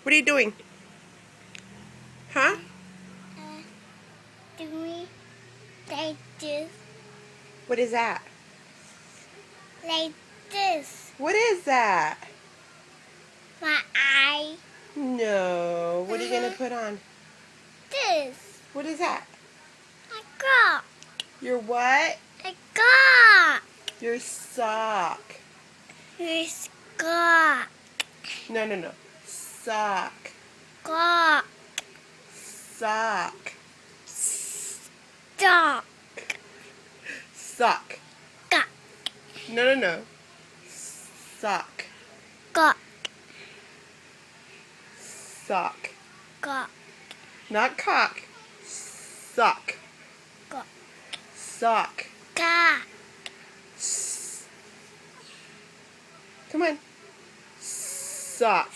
What are you doing? Huh? Doing like this, What is that? like this. What is that? My eye, No. What are you going to put on? this. What is that? I got, Your what? I got. Your sock. This got, No. Sock. got, Sock. stop, Sock. got, No. Sock. got, Sock. got, Not cock. Sock. got, Sock. got. Come on. Sock.